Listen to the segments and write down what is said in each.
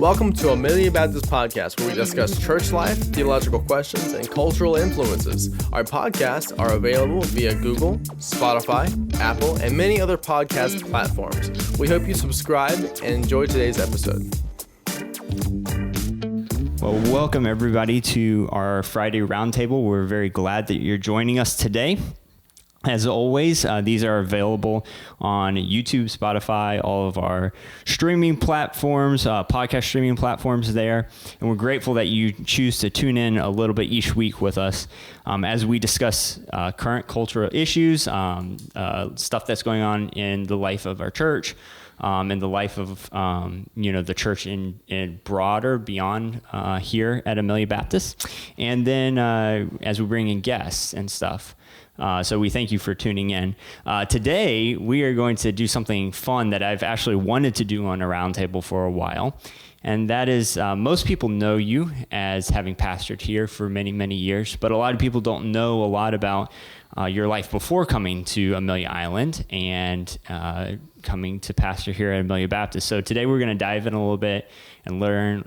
Welcome to Amelia Baptist Podcast, where we discuss church life, theological questions, and cultural influences. Our podcasts are available via Google, Spotify, Apple, and many other podcast platforms. We hope you subscribe and enjoy today's episode. Well, welcome everybody to our Friday Roundtable. We're very glad that you're joining us today. As always, these are available on YouTube, Spotify, all of our streaming platforms, podcast streaming platforms there. And we're grateful that you choose to tune in a little bit each week with us as we discuss current cultural issues, stuff that's going on in the life of our church, in the life of, the church in broader beyond here at Amelia Baptist. And then as we bring in guests and stuff. So we thank you for tuning in. Today, we are going to do something fun that I've actually wanted to do on a roundtable for a while. And that is, most people know you as having pastored here for many, many years, but a lot of people don't know a lot about your life before coming to Amelia Island and coming to pastor here at Amelia Baptist. So today we're going to dive in a little bit and learn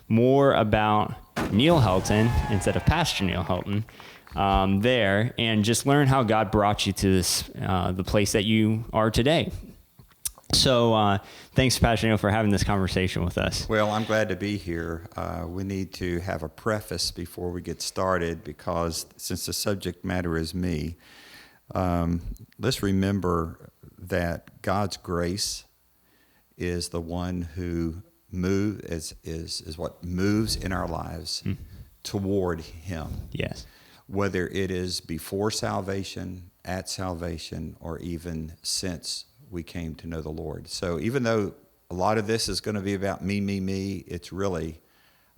more about Neil Helton instead of Pastor Neil Helton. There and just learn how God brought you to this, the place that you are today. So thanks, Pastor Neil, for having this conversation with us. Well, I'm glad to be here. We need to have a preface before we get started because since the subject matter is me, let's remember that God's grace is the one who is what moves in our lives toward Him. Yes. Whether it is before salvation, at salvation, or even since we came to know the Lord. So even though a lot of this is going to be about me, it's really,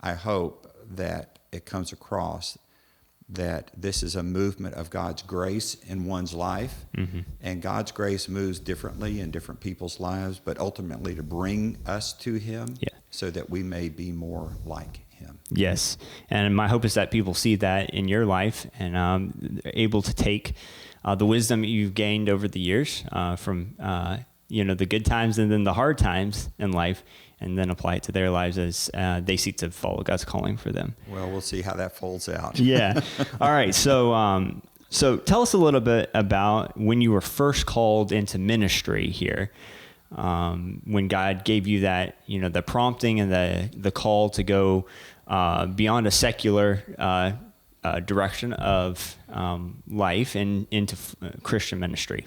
I hope that it comes across that this is a movement of God's grace in one's life. Mm-hmm. And God's grace moves differently in different people's lives, but ultimately to bring us to Him so that we may be more like Him. Yes, and my hope is that people see that in your life and they're able to take the wisdom you've gained over the years from the good times and then the hard times in life, and then apply it to their lives as they seek to follow God's calling for them. Well, we'll see how that folds out. Yeah. All right. So tell us a little bit about when you were first called into ministry here. When God gave you that, the prompting and the call to go beyond a secular direction of life and into Christian ministry.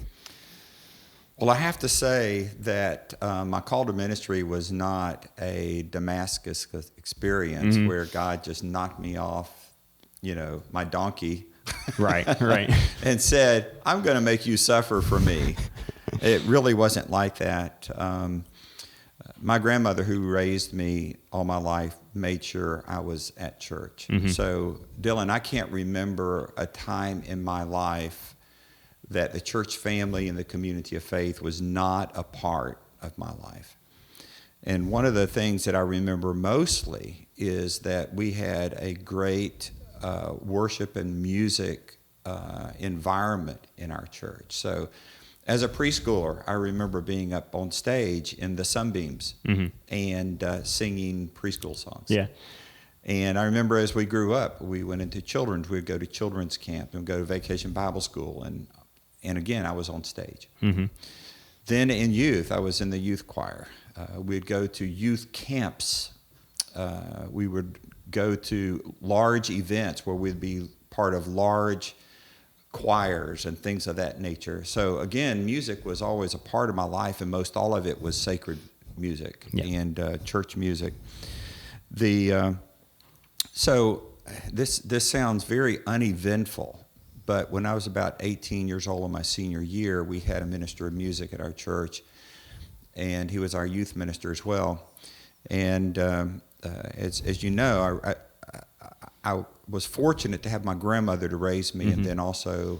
Well, I have to say that my call to ministry was not a Damascus experience where God just knocked me off, my donkey. Right. And said, I'm going to make you suffer for me. It really wasn't like that. My grandmother, who raised me all my life, made sure I was at church. Mm-hmm. So, Dylan, I can't remember a time in my life that the church family and the community of faith was not a part of my life. And one of the things that I remember mostly is that we had a great worship and music environment in our church. So, as a preschooler, I remember being up on stage in the Sunbeams and singing preschool songs. Yeah. And I remember as we grew up, we went into children's. We'd go to children's camp and go to vacation Bible school. And again, I was on stage. Mm-hmm. Then in youth, I was in the youth choir. We'd go to youth camps. We would go to large events where we'd be part of large choirs and things of that nature. So again, music was always a part of my life, and most all of it was sacred music and church music. So this sounds very uneventful, but when I was about 18 years old in my senior year, we had a minister of music at our church, and he was our youth minister as well. And as you know, I was fortunate to have my grandmother to raise me, and then also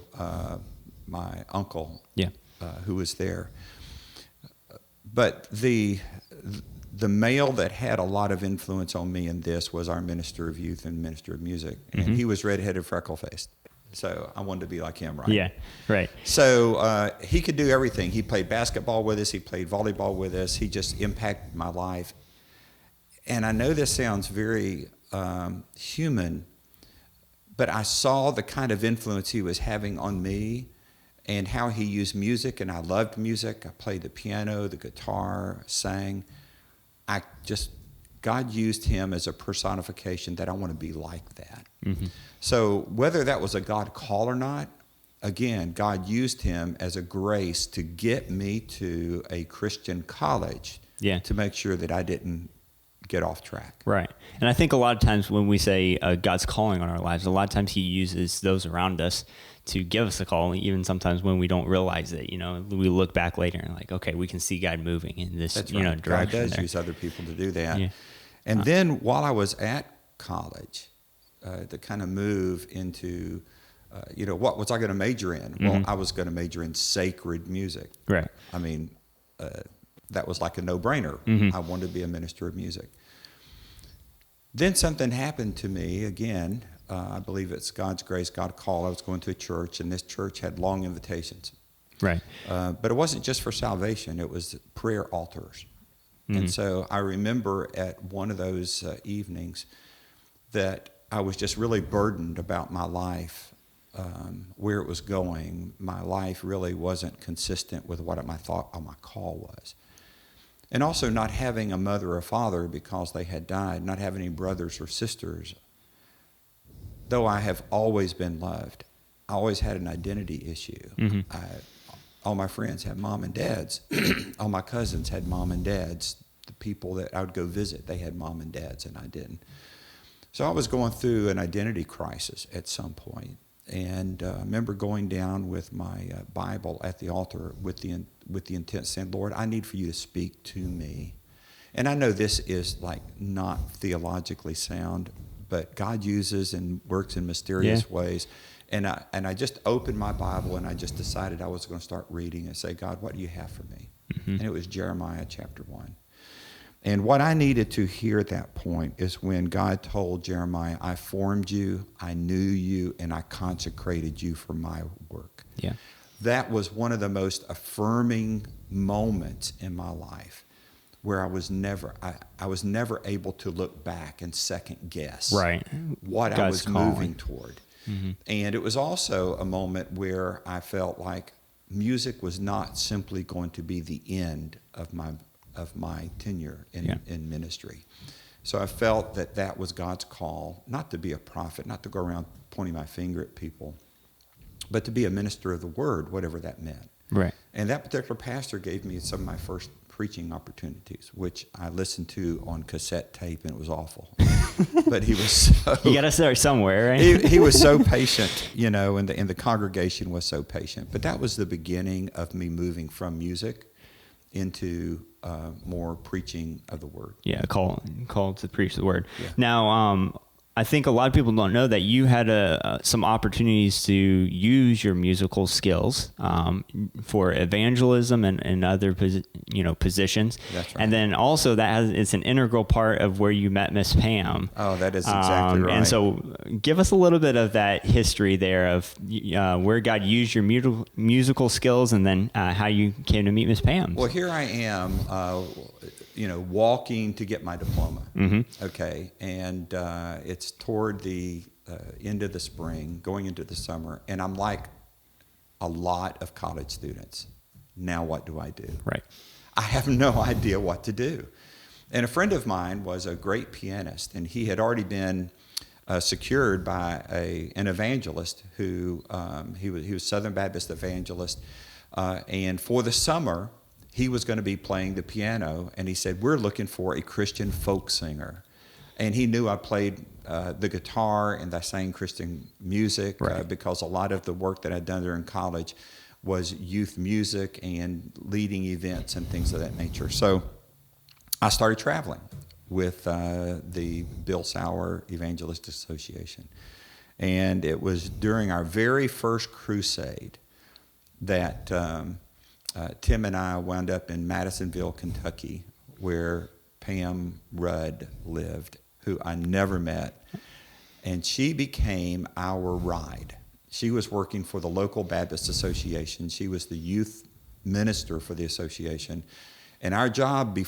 my uncle, who was there. But the male that had a lot of influence on me in this was our minister of youth and minister of music, and he was redheaded, freckle-faced. So I wanted to be like him, right? Yeah, right. So he could do everything. He played basketball with us. He played volleyball with us. He just impacted my life. And I know this sounds very human, but I saw the kind of influence he was having on me and how he used music, and I loved music. I played the piano, the guitar, sang. God used him as a personification that I want to be like that. Mm-hmm. So whether that was a God call or not, again, God used him as a grace to get me to a Christian college to make sure that I didn't get off track. Right. And I think a lot of times when we say God's calling on our lives, a lot of times he uses those around us to give us a call, even sometimes when we don't realize it. We look back later and like, okay, we can see God moving in this direction. God does use other people to do that. Yeah. And then while I was at college, to kind of move into, what was I going to major in? Mm-hmm. Well, I was going to major in sacred music. Right. I mean, that was like a no-brainer. Mm-hmm. I wanted to be a minister of music. Then something happened to me again. I believe it's God's grace, God called. I was going to a church, and this church had long invitations. Right. But it wasn't just for salvation. It was prayer altars. Mm-hmm. And so I remember at one of those evenings that I was just really burdened about my life, where it was going. My life really wasn't consistent with what I thought my call was. And also not having a mother or father because they had died, not having any brothers or sisters. Though I have always been loved, I always had an identity issue. Mm-hmm. All my friends had mom and dads. All my cousins had mom and dads. The people that I would go visit, they had mom and dads, and I didn't. So I was going through an identity crisis at some point. And I remember going down with my Bible at the altar with the intent saying, Lord, I need for you to speak to me. And I know this is like not theologically sound, but God uses and works in mysterious ways. And I just opened my Bible and I just decided I was going to start reading and say, God, what do you have for me? Mm-hmm. And it was Jeremiah chapter 1. And what I needed to hear at that point is when God told Jeremiah, I formed you, I knew you, and I consecrated you for my work. Yeah. That was one of the most affirming moments in my life where I was never able to look back and second guess what God's I was calling. Moving toward. Mm-hmm. And it was also a moment where I felt like music was not simply going to be the end of my tenure in ministry. So I felt that was God's call, not to be a prophet, not to go around pointing my finger at people, but to be a minister of the word, whatever that meant. Right. And that particular pastor gave me some of my first preaching opportunities, which I listened to on cassette tape, and it was awful. But he was so... You got to start somewhere, right? he was so patient, and the congregation was so patient. But that was the beginning of me moving from music into more preaching of the word. Yeah, call to preach the word. Yeah. Now, I think a lot of people don't know that you had some opportunities to use your musical skills for evangelism and other positions. That's right. And then also it's an integral part of where you met Miss Pam. Oh, that is exactly right. And so give us a little bit of that history there of where God used your musical skills and then how you came to meet Miss Pam. Well, here I am, walking to get my diploma. Mm-hmm. Okay, and it's toward the end of the spring, going into the summer, and I'm like a lot of college students. Now what do I do? Right. I have no idea what to do. And a friend of mine was a great pianist, and he had already been secured by an evangelist who he was Southern Baptist evangelist, and for the summer he was going to be playing the piano, and he said, we're looking for a Christian folk singer. And he knew I played the guitar and I sang Christian music because a lot of the work that I'd done during college was youth music and leading events and things of that nature. So I started traveling with the Bill Sauer Evangelist Association. And it was during our very first crusade that Tim and I wound up in Madisonville, Kentucky, where Pam Rudd lived, who I never met. And she became our ride. She was working for the local Baptist Association. She was the youth minister for the association. And our job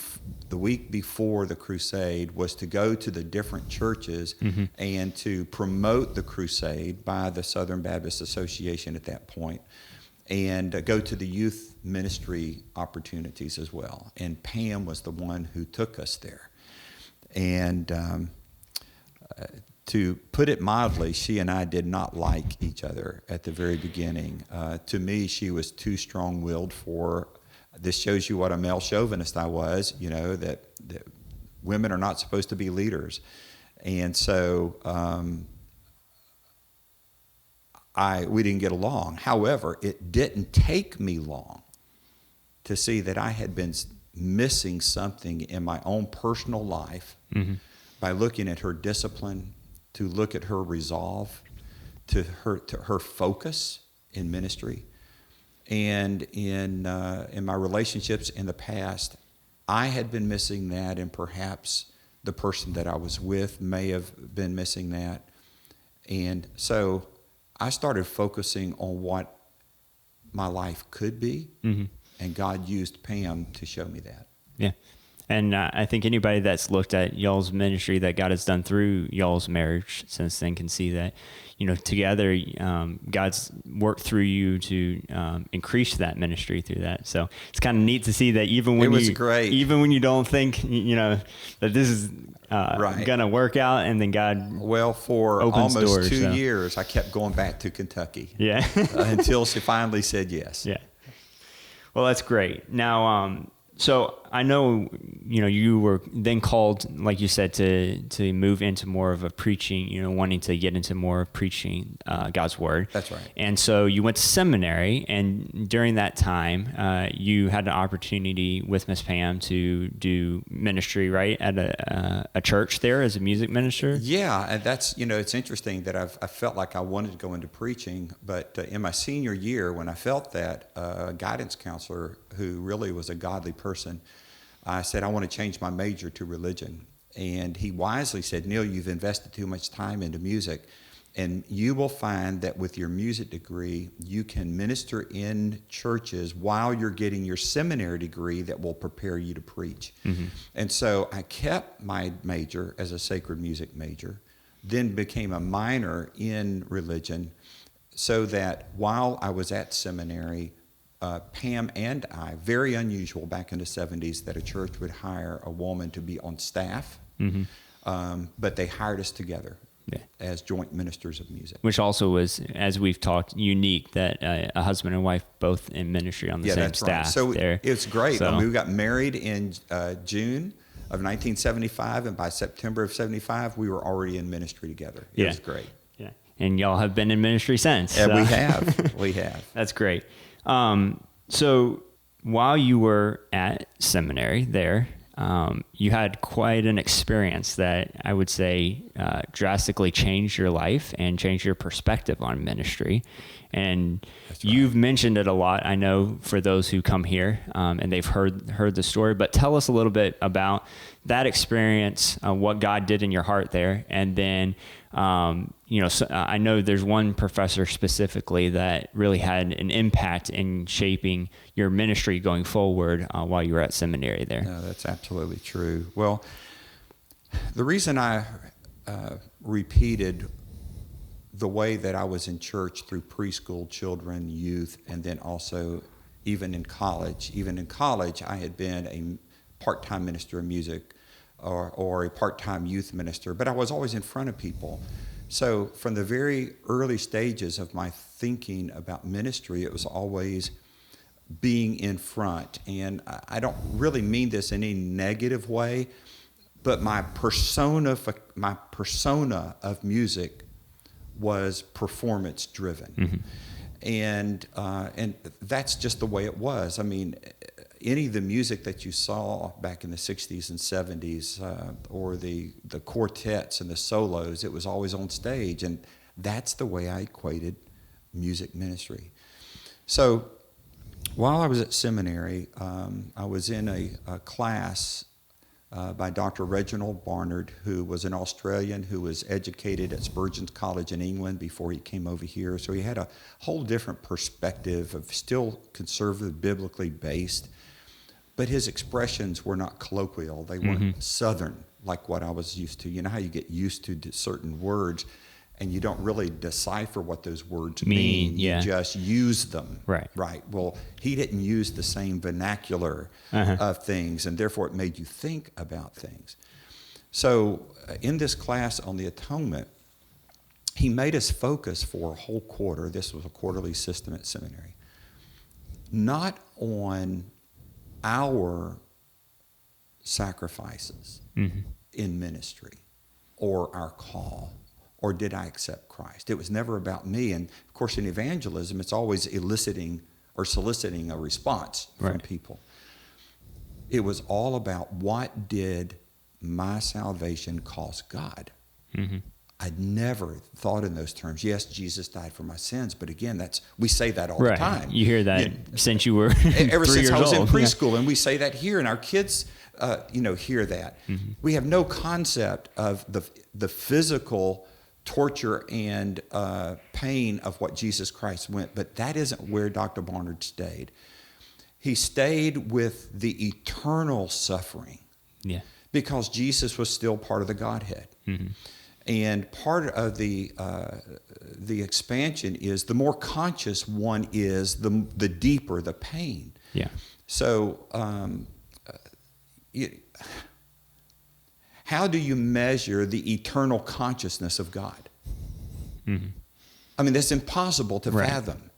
the week before the crusade was to go to the different churches and to promote the crusade by the Southern Baptist Association at that point, and go to the youth ministry opportunities as well. And Pam was the one who took us there. And to put it mildly, she and I did not like each other at the very beginning. To me, she was too strong-willed for. This shows you what a male chauvinist I was, that women are not supposed to be leaders. And so we didn't get along. However, it didn't take me long to see that I had been missing something in my own personal life by looking at her discipline, to look at her resolve, to her focus in ministry. And in my relationships in the past, I had been missing that, and perhaps the person that I was with may have been missing that. And so I started focusing on what my life could be, and God used Pam to show me that. Yeah. And I think anybody that's looked at y'all's ministry that God has done through y'all's marriage since then can see that, together, God's worked through you to increase that ministry through that. So it's kind of neat to see that even when you don't think, that this is going to work out, and then God for opens almost doors, 2 years, I kept going back to Kentucky. Yeah. Until she finally said yes. Yeah. Well, that's great. Now, so I know, you were then called, like you said, to move into more of a preaching, wanting to get into more of preaching God's word. That's right. And so you went to seminary, and during that time, you had an opportunity with Miss Pam to do ministry, right, at a church there as a music minister? Yeah, and that's, it's interesting that I felt like I wanted to go into preaching, but in my senior year, when I felt that, a guidance counselor who really was a godly person, I said, I want to change my major to religion. And he wisely said, Neil, you've invested too much time into music, and you will find that with your music degree, you can minister in churches while you're getting your seminary degree that will prepare you to preach. And so I kept my major as a sacred music major, then became a minor in religion, so that while I was at seminary, Pam and I, very unusual back in the 70s that a church would hire a woman to be on staff, but they hired us together as joint ministers of music. Which also was, as we've talked, unique that a husband and wife both in ministry on the same staff. Right. So there. It's great. So, we got married in June of 1975, and by September of 75, we were already in ministry together. It was great. Yeah, and y'all have been in ministry since. And we have. We have. That's great. So while you were at seminary there, you had quite an experience that I would say drastically changed your life and changed your perspective on ministry. And you've mentioned it a lot, I know, for those who come here and they've heard the story. But tell us a little bit about that experience, what God did in your heart there, and then so I know there's one professor specifically that really had an impact in shaping your ministry going forward while you were at seminary there. No, that's absolutely true. Well, the reason I repeated the way that I was in church through preschool children, youth, and then also even in college. Even in college, I had been a part-time minister of music or a part-time youth minister, but I was always in front of people. So from the very early stages of my thinking about ministry, it was always being in front. And I don't really mean this in any negative way, but my persona of music was performance driven. And that's just the way it was. I mean, any of the music that you saw back in the 60s and 70s, or the quartets and the solos, it was always on stage. And that's the way I equated music ministry. So while I was at seminary, I was in a class by Dr. Reginald Barnard, who was an Australian who was educated at Spurgeon's College in England before he came over here. So he had a whole different perspective of still conservative, biblically based, but his expressions were not colloquial. They weren't Southern like what I was used to. You know how you get used to certain words and you don't really decipher what those words mean. Yeah. You just use them. Right. Right. Well, he didn't use the same vernacular of things, and therefore it made you think about things. So in this class on the atonement, he made us focus for a whole quarter. This was a quarterly system at seminary. Not on our sacrifices in ministry or our call, or did I accept Christ? It was never about me. And of course, in evangelism, it's always eliciting or soliciting a response from people. It was all about, what did my salvation cost God? I'd never thought in those terms. Yes, Jesus died for my sins, but again, we say that all the time. You hear that since you were ever 3 since years I was old. in preschool, and we say that here, and our kids, hear that. We have no concept of the physical torture and pain of what Jesus Christ went, but that isn't where Dr. Barnard stayed. He stayed with the eternal suffering, because Jesus was still part of the Godhead. And part of the expansion is, the more conscious one is, the deeper the pain. So how do you measure the eternal consciousness of God? I mean, that's impossible to fathom.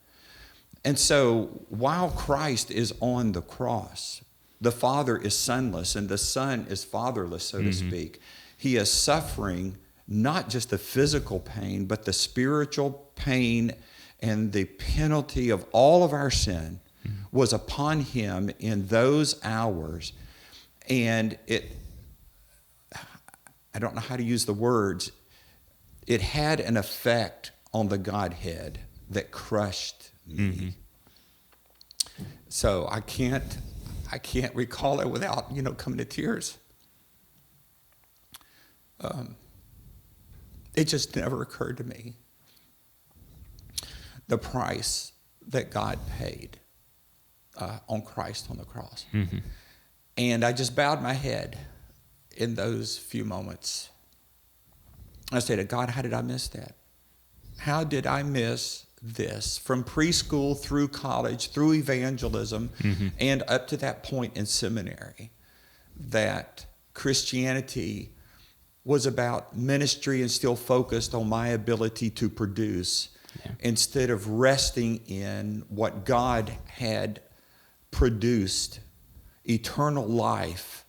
And so while Christ is on the cross, the Father is sonless and the Son is fatherless, so to speak. He is suffering not just the physical pain, but the spiritual pain, and the penalty of all of our sin was upon him in those hours. And I don't know how to use the words, it had an effect on the Godhead that crushed me. So I can't recall it without, coming to tears. It just never occurred to me the price that God paid on Christ on the cross. And I just bowed my head in those few moments. I said to God, how did I miss that? How did I miss this from preschool through college, through evangelism, and up to that point in seminary, that Christianity was about ministry and still focused on my ability to produce, instead of resting in what God had produced, eternal life,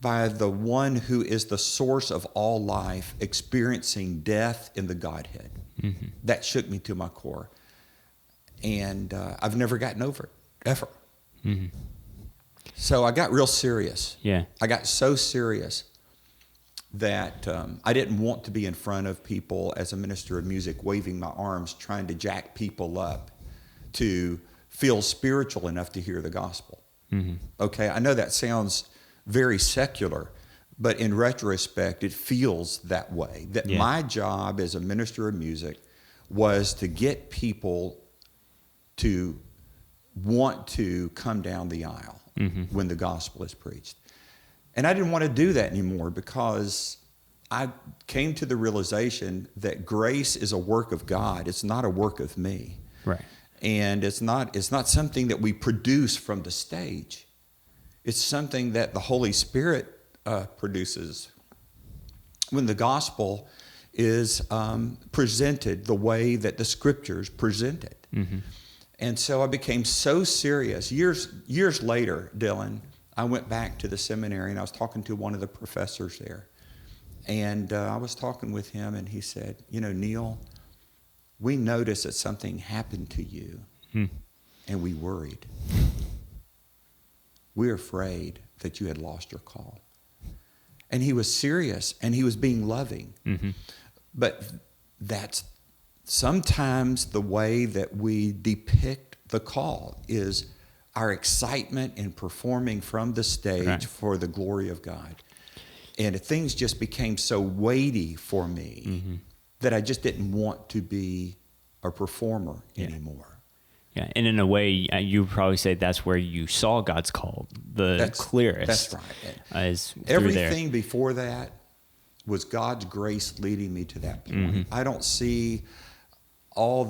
by the one who is the source of all life, experiencing death in the Godhead. That shook me to my core. And I've never gotten over it, ever. So I got real serious. I got so serious that I didn't want to be in front of people as a minister of music, waving my arms, trying to jack people up to feel spiritual enough to hear the gospel. Okay, I know that sounds very secular, but in retrospect, it feels that way. That my job as a minister of music was to get people to want to come down the aisle when the gospel is preached. And I didn't want to do that anymore, because I came to the realization that grace is a work of God. It's not a work of me. And it's not something that we produce from the stage. It's something that the Holy Spirit produces when the gospel is presented the way that the scriptures present it. And so I became so serious. Years later, Dylan, I went back to the seminary, and I was talking to one of the professors there. And I was talking with him, and he said, Neil, we noticed that something happened to you, and we worried. We're afraid that you had lost your call. And he was serious, and he was being loving. But that's sometimes the way that we depict the call, is our excitement in performing from the stage for the glory of God. And things just became so weighty for me that I just didn't want to be a performer anymore. Yeah, and in a way, you would probably say that's where you saw God's call clearest. That's right. Is Everything before that was God's grace leading me to that point. Mm-hmm. I don't see all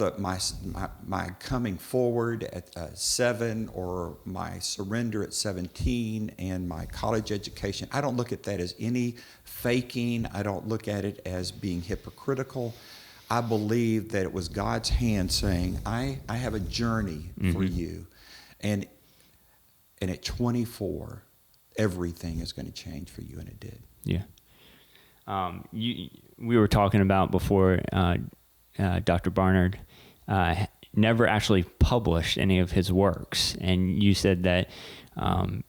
my coming forward at 7 or my surrender at 17 and my college education. I don't look at that as any faking. I don't look at it as being hypocritical. I believe that it was God's hand saying, I have a journey for you. And at 24, everything is going to change for you. And it did. Yeah. We were talking about before, Dr. Barnard never actually published any of his works. And you said that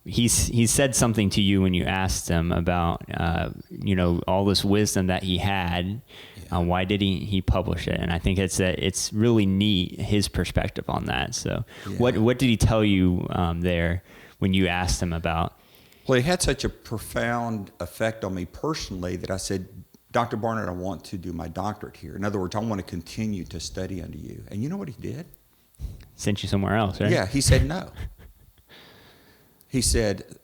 he said something to you when you asked him about, all this wisdom that he had. Why did he publish it? And I think it's really neat, his perspective on that. So what did he tell you there when you asked him about? Well, it had such a profound effect on me personally that I said, Dr. Barnard, I want to do my doctorate here. In other words, I want to continue to study under you. And you know what he did? Sent you somewhere else, right? Yeah, he said no. He said,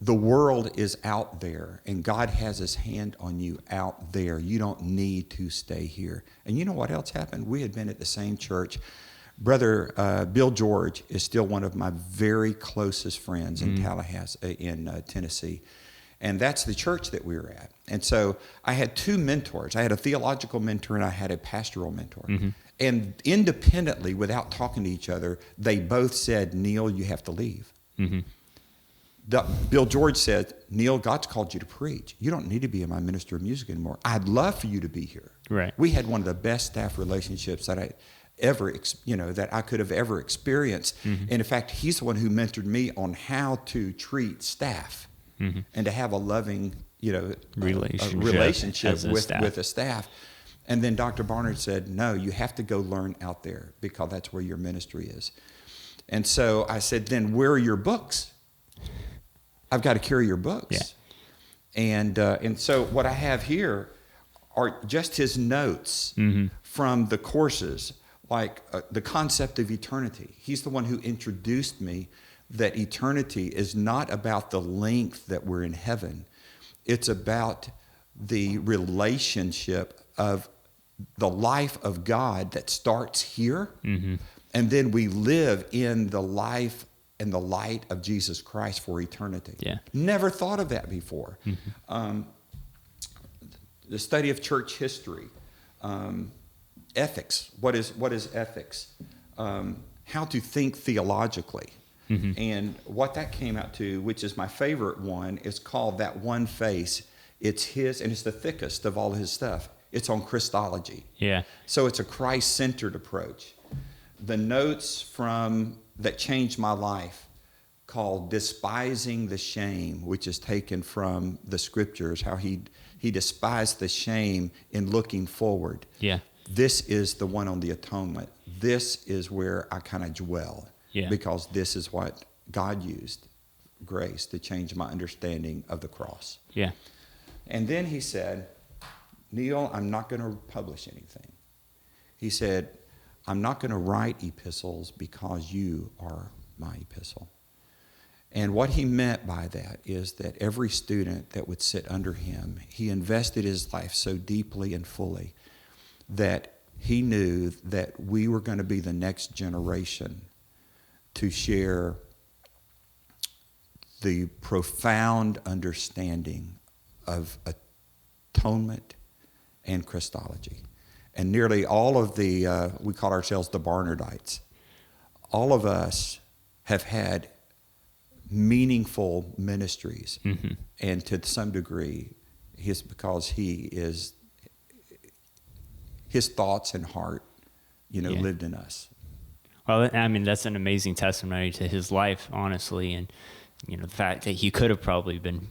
the world is out there, and God has his hand on you out there. You don't need to stay here. And you know what else happened? We had been at the same church. Brother Bill George is still one of my very closest friends in Tallahassee, in Tennessee. And that's the church that we were at. And so I had two mentors. I had a theological mentor and I had a pastoral mentor. Mm-hmm. And independently, without talking to each other, they both said, Neil, you have to leave. Mm-hmm. Bill George said, Neil, God's called you to preach. You don't need to be in my ministry of music anymore. I'd love for you to be here. Right. We had one of the best staff relationships that I could have ever experienced. Mm-hmm. And in fact, he's the one who mentored me on how to treat staff and to have a loving, relationship with the staff. And then Dr. Barnard said, no, you have to go learn out there because that's where your ministry is. And so I said, then where are your books? I've got to carry your books. Yeah. And so what I have here are just his notes from the courses, like the concept of eternity. He's the one who introduced me that eternity is not about the length that we're in heaven. It's about the relationship of the life of God that starts here, and then we live in the life and the light of Jesus Christ for eternity. Yeah. Never thought of that before. The study of church history, ethics. What is ethics? How to think theologically. And what that came out to, which is my favorite one, is called That One Face. It's his, and it's the thickest of all his stuff. It's on Christology. Yeah. So it's a Christ-centered approach. The notes that changed my life, called Despising the Shame, which is taken from the scriptures, how he despised the shame in looking forward. Yeah. This is the one on the atonement. This is where I kind of dwell. Yeah. Because this is what God used, grace, to change my understanding of the cross. Yeah. And then he said, Neil, I'm not going to publish anything. He said, I'm not going to write epistles because you are my epistle. And what he meant by that is that every student that would sit under him, he invested his life so deeply and fully that he knew that we were going to be the next generation to share the profound understanding of atonement and Christology. And nearly all of we call ourselves the Barnardites. All of us have had meaningful ministries. And to some degree, because his thoughts and heart, lived in us. Well, I mean, that's an amazing testimony to his life, honestly. And, the fact that he could have probably been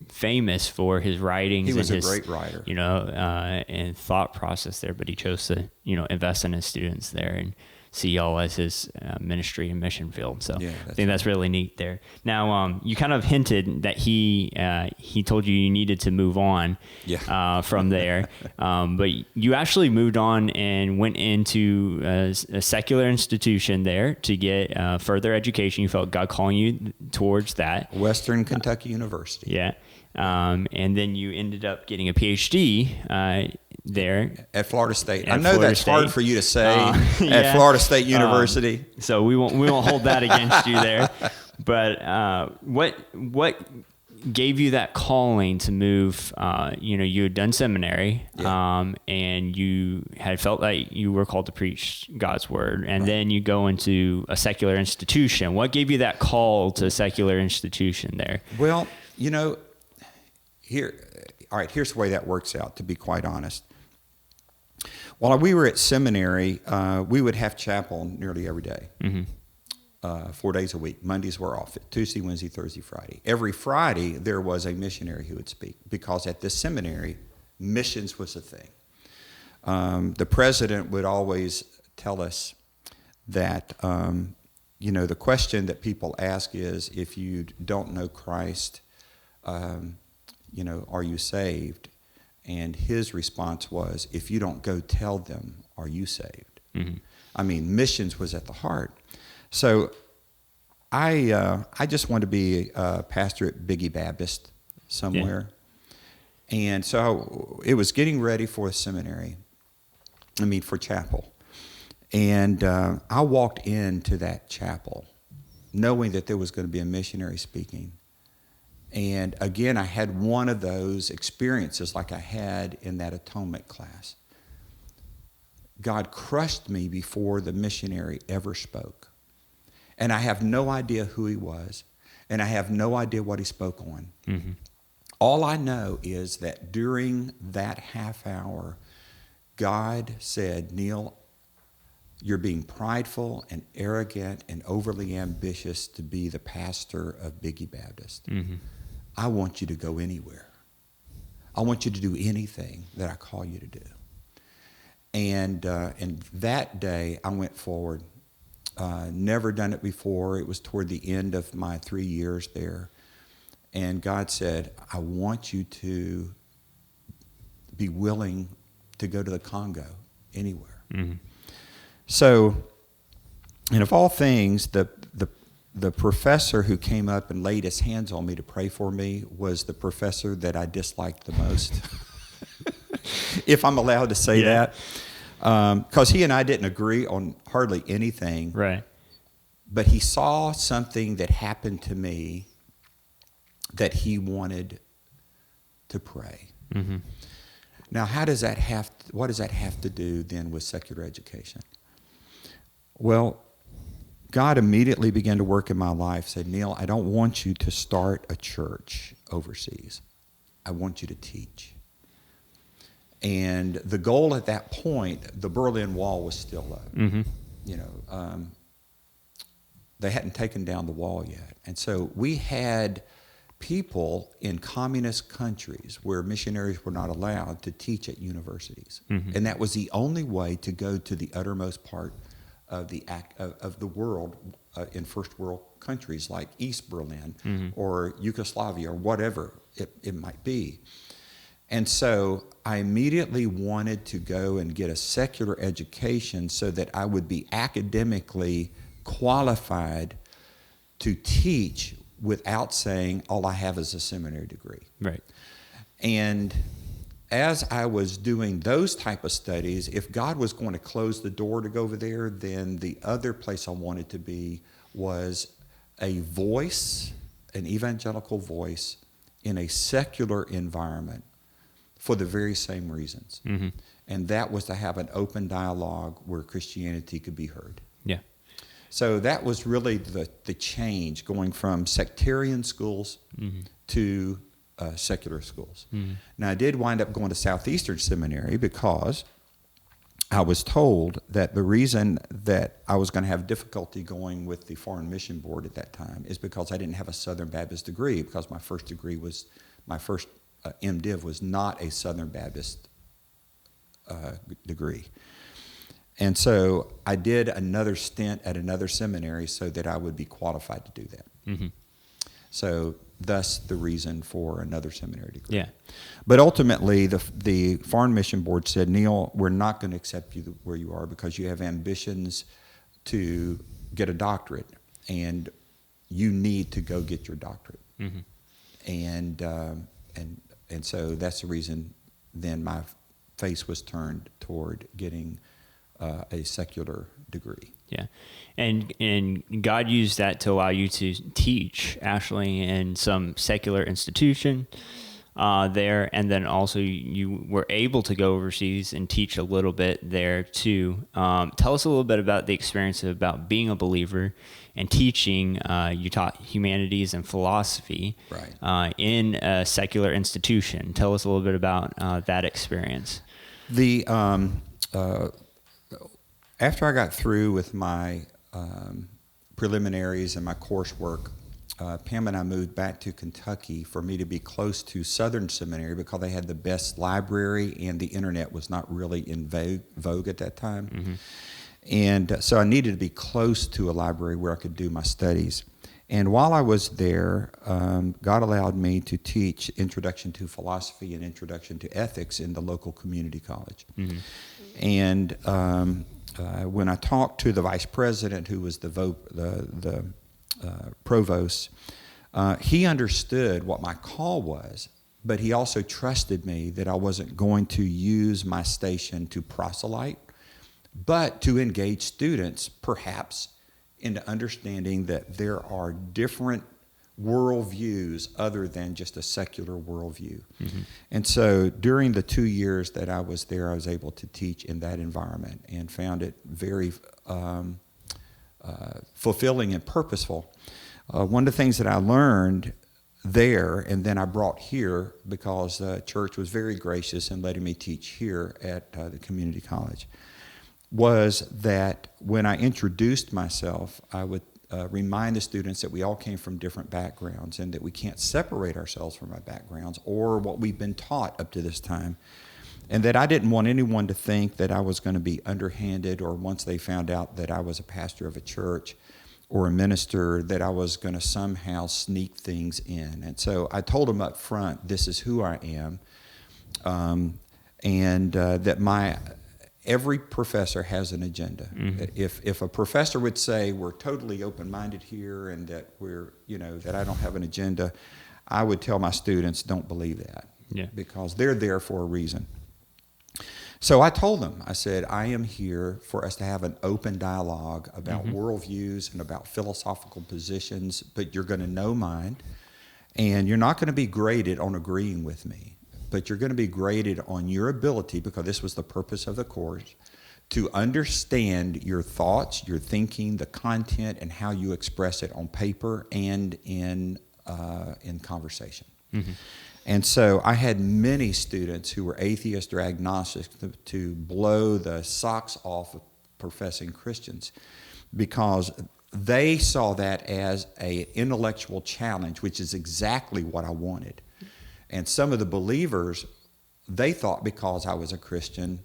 famous for his writings. He was and a great writer. And thought process there, but he chose to, invest in his students there. And see y'all as his ministry and mission field. So Yeah, I think that's really neat there. Now, you kind of hinted that he told you needed to move on from there, but you actually moved on and went into a secular institution there to get further education. You felt God calling you towards that. Western Kentucky University. Yeah. And then you ended up getting a PhD there at Florida State. At I know Florida that's State. hard for you to say Yeah. at Florida State University. So we won't hold that against you there. But what gave you that calling to move? You had done seminary, and you had felt like you were called to preach God's word, and then you go into a secular institution. What gave you that call to a secular institution there? Well, here's the way that works out, to be quite honest. While we were at seminary, we would have chapel nearly every day, 4 days a week. Mondays were off, Tuesday, Wednesday, Thursday, Friday. Every Friday, there was a missionary who would speak, because at this seminary, missions was a thing. The president would always tell us that, the question that people ask is, if you don't know Christ, are you saved? And his response was, if you don't go tell them, are you saved? Mm-hmm. I mean, missions was at the heart. So I just wanted to be a pastor at Biggie Baptist somewhere. Yeah. And so it was getting ready for seminary, for chapel. And I walked into that chapel knowing that there was going to be a missionary speaking. And again, I had one of those experiences like I had in that atonement class. God crushed me before the missionary ever spoke. And I have no idea who he was, and I have no idea what he spoke on. Mm-hmm. All I know is that during that half hour, God said, Neil, you're being prideful and arrogant and overly ambitious to be the pastor of Biggie Baptist. Mm-hmm. I want you to go anywhere. I want you to do anything that I call you to do. And that day, I went forward. Never done it before. It was toward the end of my 3 years there. And God said, I want you to be willing to go to the Congo, anywhere. Mm-hmm. So, and of all things, the professor who came up and laid his hands on me to pray for me was the professor that I disliked the most, if I'm allowed to say that. Because he and I didn't agree on hardly anything. Right. But he saw something that happened to me that he wanted to pray. Mm-hmm. Now, what does that have to do then with secular education? Well, God immediately began to work in my life, said, Neil, I don't want you to start a church overseas. I want you to teach. And the goal at that point, the Berlin Wall was still up. Mm-hmm. They hadn't taken down the wall yet. And so we had people in communist countries where missionaries were not allowed to teach at universities. Mm-hmm. And that was the only way to go to the uttermost part of the world in first world countries like East Berlin mm-hmm. or Yugoslavia or whatever it might be. And so I immediately wanted to go and get a secular education so that I would be academically qualified to teach without saying all I have is a seminary degree. Right. And as I was doing those type of studies, if God was going to close the door to go over there, then the other place I wanted to be was a voice, an evangelical voice in a secular environment for the very same reasons. Mm-hmm. And that was to have an open dialogue where Christianity could be heard. Yeah. So that was really the change, going from sectarian schools mm-hmm. to secular schools. Mm-hmm. Now, I did wind up going to Southeastern Seminary because I was told that the reason that I was going to have difficulty going with the Foreign Mission Board at that time is because I didn't have a Southern Baptist degree, because my first MDiv was not a Southern Baptist degree. And so I did another stint at another seminary so that I would be qualified to do that. Mm-hmm. So thus the reason for another seminary degree. Yeah. But ultimately, the Foreign Mission Board said, Neil, we're not going to accept you where you are because you have ambitions to get a doctorate, and you need to go get your doctorate. Mm-hmm. And so that's the reason then my face was turned toward getting a secular degree. Yeah. And God used that to allow you to teach actually in some secular institution there, and then also you were able to go overseas and teach a little bit there too. Tell us a little bit about the experience about being a believer and teaching. You taught humanities and philosophy Right. In a secular institution. Tell us a little bit about that experience. After I got through with my preliminaries and my coursework, Pam and I moved back to Kentucky for me to be close to Southern Seminary because they had the best library and the internet was not really in vogue at that time. Mm-hmm. And so I needed to be close to a library where I could do my studies. And while I was there, God allowed me to teach Introduction to Philosophy and Introduction to Ethics in the local community college. Mm-hmm. And when I talked to the vice president, who was the provost, he understood what my call was, but he also trusted me that I wasn't going to use my station to proselyte, but to engage students, perhaps, into understanding that there are different worldviews other than just a secular worldview. Mm-hmm. And so during the 2 years that I was there, I was able to teach in that environment and found it very fulfilling and purposeful. One of the things that I learned there, and then I brought here because the church was very gracious in letting me teach here at the community college, was that when I introduced myself, I would remind the students that we all came from different backgrounds and that we can't separate ourselves from our backgrounds or what we've been taught up to this time. And that I didn't want anyone to think that I was going to be underhanded, or once they found out that I was a pastor of a church or a minister, that I was going to somehow sneak things in. And so I told them up front, this is who I am, and that every professor has an agenda. Mm-hmm. If a professor would say we're totally open-minded here and that that I don't have an agenda, I would tell my students don't believe that. Yeah. Because they're there for a reason. So I told them, I said, I am here for us to have an open dialogue about mm-hmm. worldviews and about philosophical positions, but you're going to know mine, and you're not going to be graded on agreeing with me, but you're going to be graded on your ability, because this was the purpose of the course, to understand your thoughts, your thinking, the content, and how you express it on paper and in conversation. Mm-hmm. And so I had many students who were atheists or agnostics to blow the socks off of professing Christians, because they saw that as an intellectual challenge, which is exactly what I wanted. And some of the believers, they thought because I was a Christian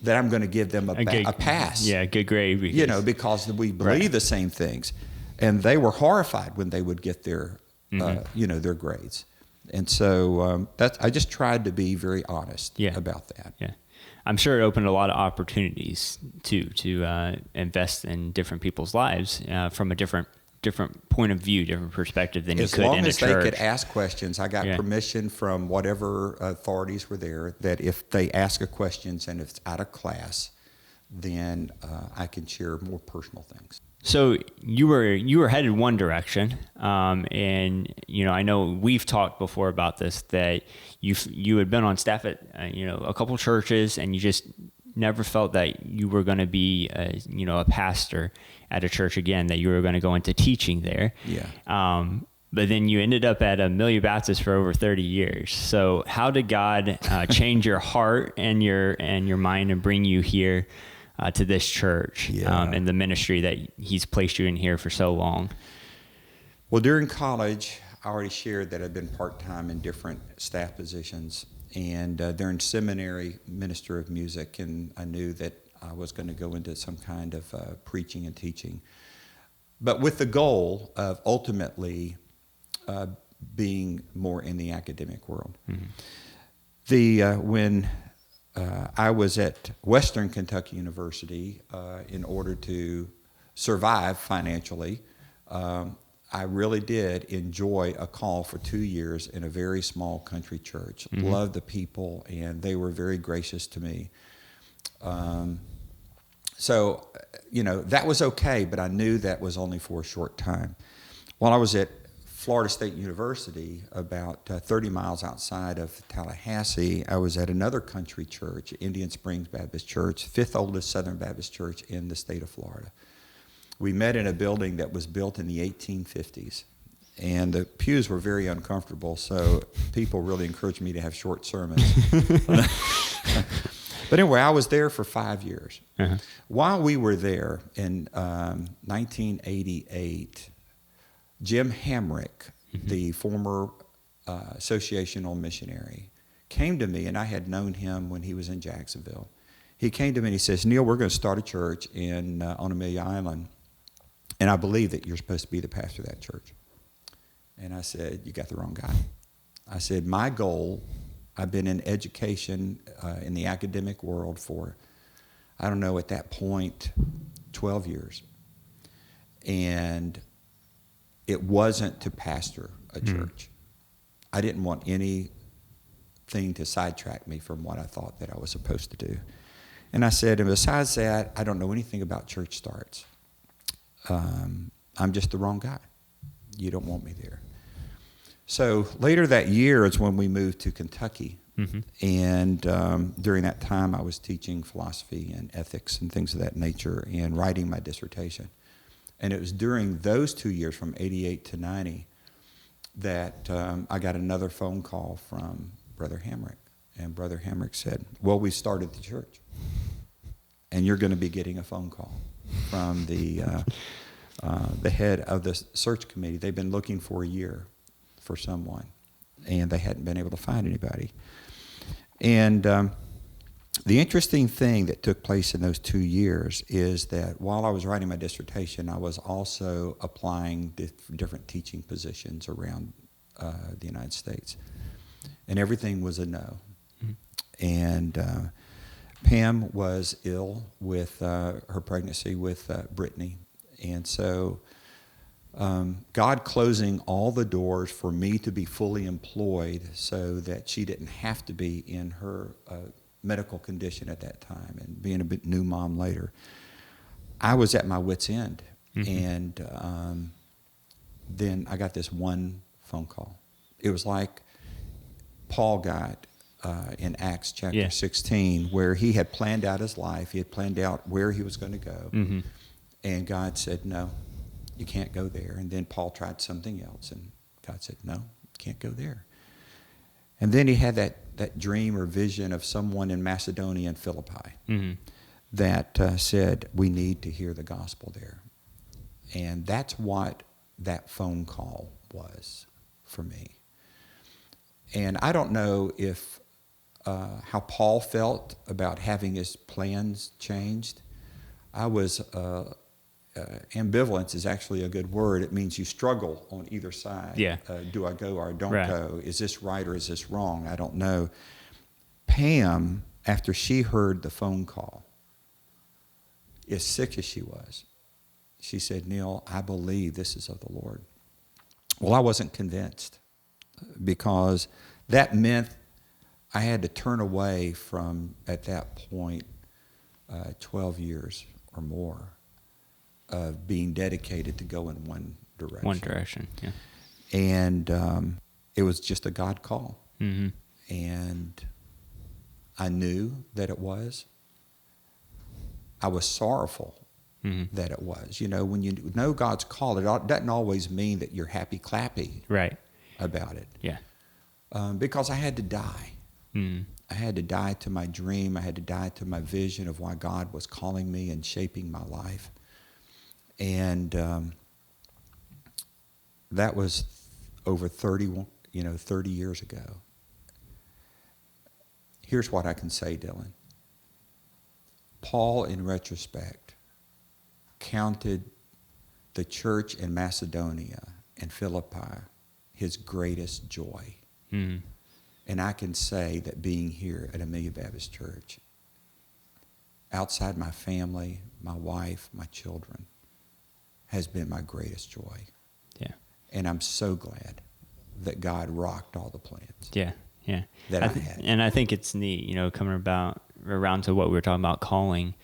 that I'm going to give them a pass. Yeah, good grade. Because we believe right. the same things. And they were horrified when they would get their, mm-hmm. Their grades. And so I just tried to be very honest about that. Yeah, I'm sure it opened a lot of opportunities to invest in different people's lives from a different point of view, different perspective than you could in a church. As long as they could ask questions, I got permission from whatever authorities were there that if they ask a question and if it's out of class, then I can share more personal things. So you were headed one direction, and I know we've talked before about this, that you had been on staff at a couple churches, and you just never felt that you were going to be a pastor at a church again, that you were going to go into teaching there. Yeah. But then you ended up at Amelia Baptist for over 30 years. So how did God change your heart and your mind and bring you here to this church and the ministry that He's placed you in here for so long? Well, during college, I already shared that I'd been part-time in different staff positions, and during seminary, minister of music, and I knew that I was going to go into some kind of preaching and teaching, but with the goal of ultimately being more in the academic world. When I was at Western Kentucky University, in order to survive financially, I really did enjoy a call for 2 years in a very small country church. Loved the people, and they were very gracious to me. So, that was okay, but I knew that was only for a short time. While I was at Florida State University, about 30 miles outside of Tallahassee, I was at another country church, Indian Springs Baptist Church, fifth oldest Southern Baptist church in the state of Florida. We met in a building that was built in the 1850s, and the pews were very uncomfortable, so people really encouraged me to have short sermons. But anyway, I was there for 5 years. While we were there in 1988, Jim Hamrick, the former associational missionary, came to me, and I had known him when he was in Jacksonville. He came to me and he says, Neil, we're going to start a church on Amelia Island, and I believe that you're supposed to be the pastor of that church. And I said, you got the wrong guy. I said, my goal, I've been in education in the academic world for, I don't know, at that point, 12 years. And it wasn't to pastor a church. I didn't want anything to sidetrack me from what I thought that I was supposed to do. And I said, and besides that, I don't know anything about church starts. I'm just the wrong guy. You don't want me there. So later that year is when we moved to Kentucky. And during that time, I was teaching philosophy and ethics and things of that nature and writing my dissertation. And it was during those 2 years, from 88 to 90, that I got another phone call from Brother Hamrick. And Brother Hamrick said, well, we started the church, and you're going to be getting a phone call from the head of the search committee. They've been looking for a year for someone, and they hadn't been able to find anybody. And the interesting thing that took place in those 2 years is that while I was writing my dissertation, I was also applying different teaching positions around the United States. And everything was a no. And Pam was ill with her pregnancy with Brittany. And so God closing all the doors for me to be fully employed so that she didn't have to be in her medical condition at that time, and being a bit new mom later, I was at my wit's end. And then I got this one phone call. It was like Paul got in Acts chapter 16, where he had planned out his life. He had planned out where he was going to go. And God said, no, you can't go there. And then Paul tried something else, and God said, no, you can't go there. And then he had that dream or vision of someone in Macedonia and Philippi that said, we need to hear the gospel there. And that's what that phone call was for me. And I don't know if how Paul felt about having his plans changed. I was ambivalence is actually a good word. It means you struggle on either side. Do I go or I don't go? Is this right or is this wrong? I don't know. Pam, after she heard the phone call, as sick as she was, she said, Neil, I believe this is of the Lord. Well, I wasn't convinced, because that meant I had to turn away from, at that point, 12 years or more of being dedicated to go in one direction. One direction, yeah. And it was just a God call. And I knew that it was. I was sorrowful that it was. You know, when you know God's call, it doesn't always mean that you're happy-clappy about it. Because I had to die. I had to die to my dream. I had to die to my vision of why God was calling me and shaping my life. And that was over 30 years ago. Here's what I can say, Dylan. Paul, in retrospect, counted the church in Macedonia and Philippi his greatest joy. Mm-hmm. And I can say that being here at Amelia Baptist Church, outside my family, my wife, my children, has been my greatest joy. Yeah. And I'm so glad that God rocked all the plans. Yeah. Yeah. That I had. And I think it's neat, coming around to what we were talking about, calling.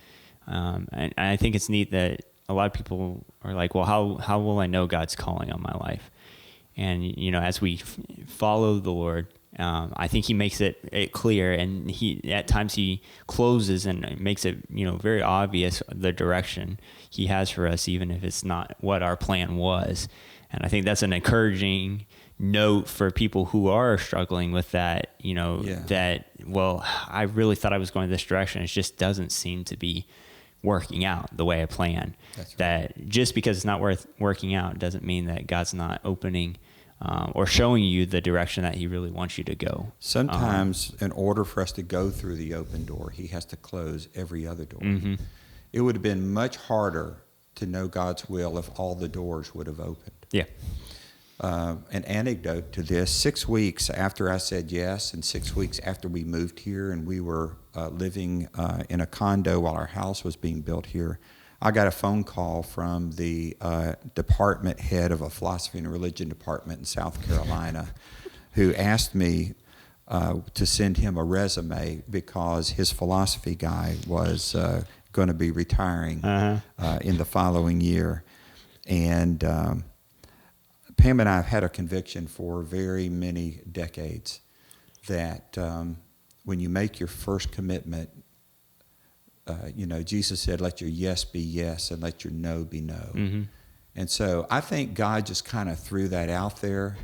And I think it's neat that a lot of people are like, well, how will I know God's calling on my life? And, as we follow the Lord, I think he makes it clear, and at times he closes and makes it, very obvious the direction he has for us, even if it's not what our plan was. And I think that's an encouraging note for people who are struggling with that, that, well, I really thought I was going this direction. It just doesn't seem to be working out the way I planned. That's right. That just because it's not working out doesn't mean that God's not opening or showing you the direction that he really wants you to go. Sometimes in order for us to go through the open door, he has to close every other door. Mm-hmm. It would have been much harder to know God's will if all the doors would have opened. Yeah. An anecdote to this: 6 weeks after I said yes, and 6 weeks after we moved here and we were living in a condo while our house was being built here, I got a phone call from the department head of a philosophy and religion department in South Carolina who asked me to send him a resume because his philosophy guy was going to be retiring in the following year. And Pam and I have had a conviction for very many decades that when you make your first commitment, Jesus said, let your yes be yes and let your no be no. Mm-hmm. And so I think God just kind of threw that out there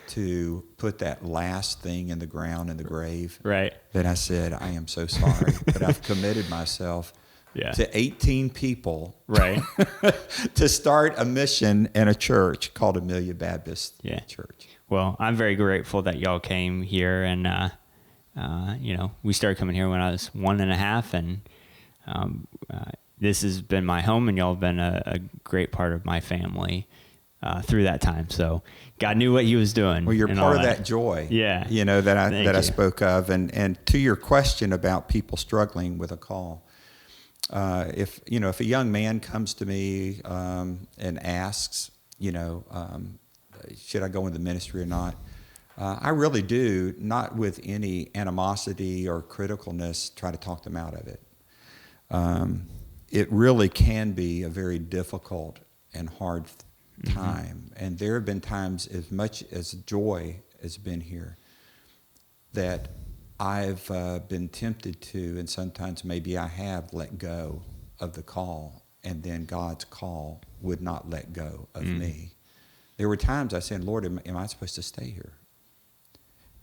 to put that last thing in the ground, in the grave. Right. That I said, I am so sorry, but I've committed myself to 18 people right. to start a mission in a church called Amelia Baptist Church. Well, I'm very grateful that y'all came here, and we started coming here when I was 1.5, and this has been my home, and y'all have been a great part of my family through that time. So God knew what he was doing. Well, you're part of that joy, that I spoke of. And to your question about people struggling with a call, if a young man comes to me and asks, should I go into ministry or not? I really do, not with any animosity or criticalness, try to talk them out of it. It really can be a very difficult and hard time. And there have been times, as much as joy has been here, that I've been tempted to, and sometimes maybe I have let go of the call, and then God's call would not let go of me. There were times I said, Lord, am I supposed to stay here?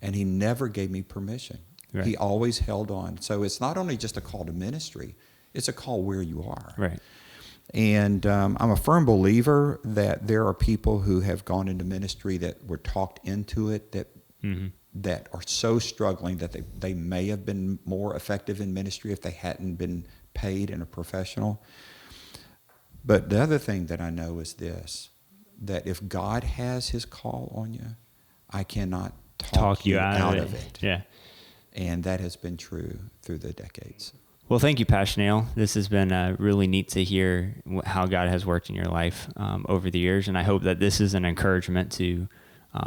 And he never gave me permission. Right. He always held on. So it's not only just a call to ministry, it's a call where you are. Right. And I'm a firm believer that there are people who have gone into ministry that were talked into it, that are so struggling that they may have been more effective in ministry if they hadn't been paid and a professional. But the other thing that I know is this, that if God has his call on you, I cannot talk you out of it. Yeah. And that has been true through the decades. Well, thank you, Passionale. This has been really neat to hear how God has worked in your life over the years, and I hope that this is an encouragement to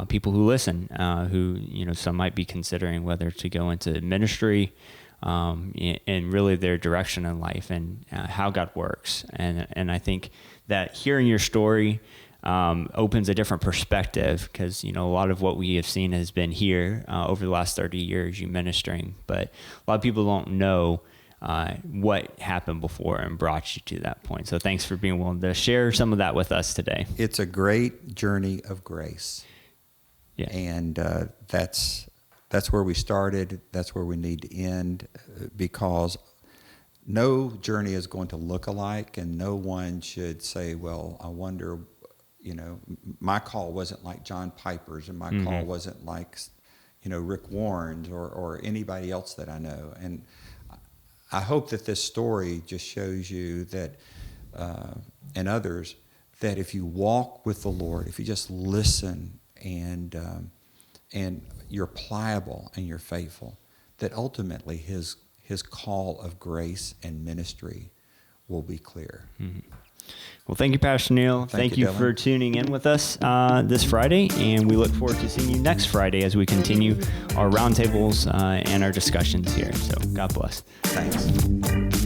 people who listen, who some might be considering whether to go into ministry and really their direction in life and how God works. And I think that hearing your story opens a different perspective, because a lot of what we have seen has been here over the last 30 years, you ministering, but a lot of people don't know what happened before and brought you to that point. So thanks for being willing to share some of that with us today. It's a great journey of grace. Yeah. And that's where we started. That's where we need to end, because no journey is going to look alike, and no one should say, well, I wonder, my call wasn't like John Piper's, and my call wasn't like, Rick Warren's or anybody else that I know. And I hope that this story just shows you that, and others, that if you walk with the Lord, if you just listen and you're pliable and you're faithful, that ultimately His call of grace and ministry will be clear. Mm-hmm. Well, thank you, Pastor Neil. Thank you Dylan. for tuning in with us this Friday, and we look forward to seeing you next Friday as we continue our roundtables and our discussions here. So God bless. Thanks.